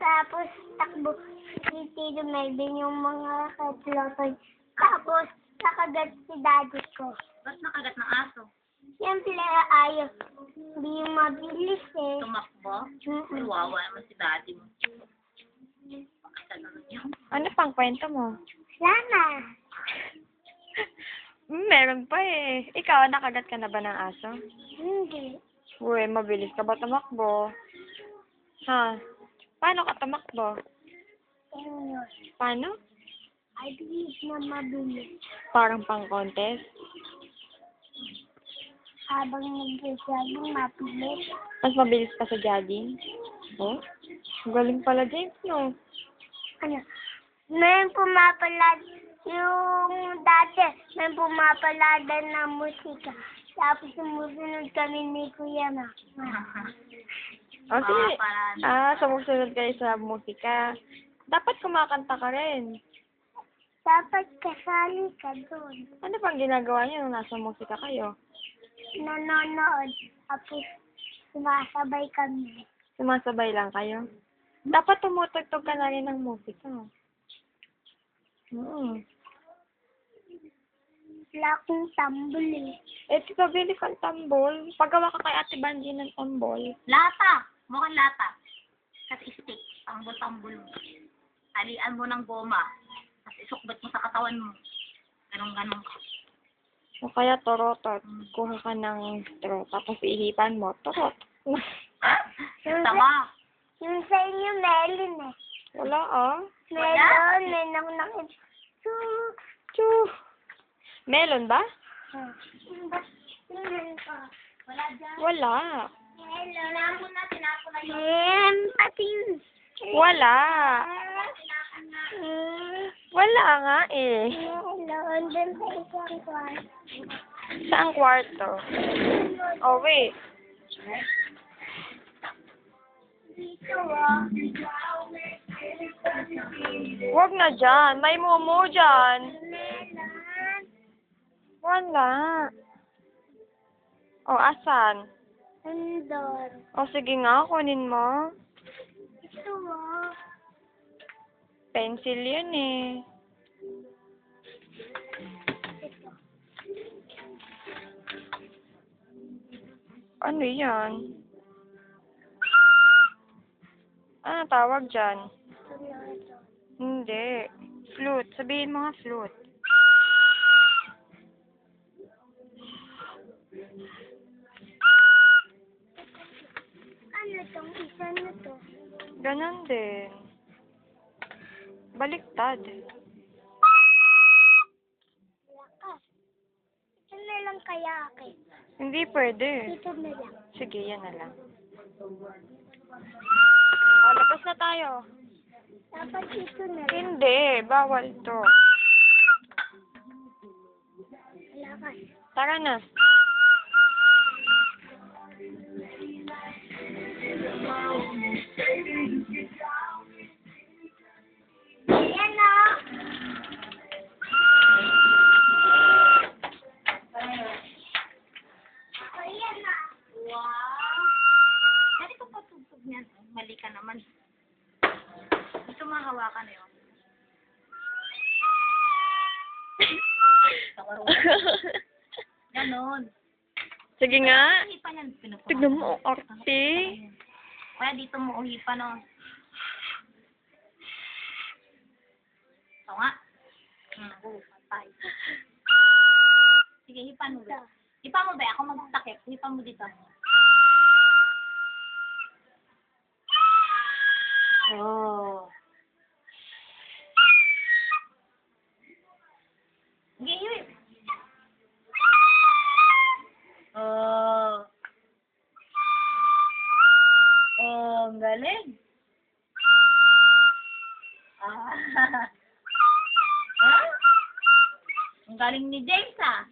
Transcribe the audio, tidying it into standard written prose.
Tapos, takbo si Tito Melvin yung mga katlotoy. Tapos, nakagat si daddy ko. Ba't nakagat ng aso? Siyempre, ayaw. Hindi mabilis eh. Tumakbo? Mm-mm. Wawa naman si daddy mo. Pakita naman yun. Ano pang kwento mo? Sana. Meron pa eh. Ikaw, nakagat ka na ba ng aso? Hindi. Uy, mabilis ka ba tumakbo? Ha? Paano ka tumakbo? Ayun. Paano? I believe na mabilis. Parang pang contest? Habang nag-jogging, mabilis. Mas mabilis ka sa jogging? Oh? Galing pala, James, no? Ano? May pumapalad yung dati, may pumapalada na musika. Tapos sumusunod kami ni Kuya Ma. Oh, sige. Parang, Sumusunod kayo sa musika. Dapat kumakanta ka rin. Dapat kasali ka doon. Ano bang ginagawa niyo nung nasa musika kayo? Nanonood. Tapos sumasabay kami. Sumasabay lang kayo? Dapat tumutugtog ka na rin ng musika. Wala akong tambol eh. Eh, pabili kang tambol. Paggawa ka kay Ate Banji ng tambol. lata! Mukhang lata. Kasi stick. Tambol-tambol mo. Talian mo ng goma. Tapos isukbit mo sa katawan mo. Ganun-ganun ka. O kaya torotot. Kuha ka ng straw. Tapos ihipan mo. Torot. Tama. Yung sa inyo, melon eh. Wala ah. Melon, may nakit. Choo. Melon ba? Wala dyan. Wala. Tinapon na, tinapon na yun. Pating. Wala. Wala nga eh. Melon, dun sa isang kwarto. Saang kwarto? Oh, wait. Dito ah. Huwag na dyan. May mumu dyan. Melon. Wala. O, asan? Andon. O, sige nga, kunin mo. Ito ah. Pencil yun eh. Ito. Ano yan? Ano tawag dyan? Ito. Hindi. Flute. Sabihin mo nga flute. Ano tong isa na to? Ganon din. Baliktad. Lakas. Ito na lang kaya akin. Hindi pwede. Ito na lang. Sige, yan na lang. O, labas na tayo. Dapat ito na lang. Hindi. Bawal to. Lakas. Tara na. Ayan na. Ayan na. Wow! Dati ko patugtog niyan. Mali ka naman. Gusto mo hawakan na yun. Ganon. Sige nga. Uhipan yan. Pinupuha. Tignan mo, arte. Kaya dito mo uhipan o. Ito nga. Patay. Sige, hipan mo ba? Hipan mo ba? Ako magtakip. Hipan mo dito. Oh. Sige, hiwip. Oh. Oh, ang galing. Ah. Ah? Ang galing ni James, ah.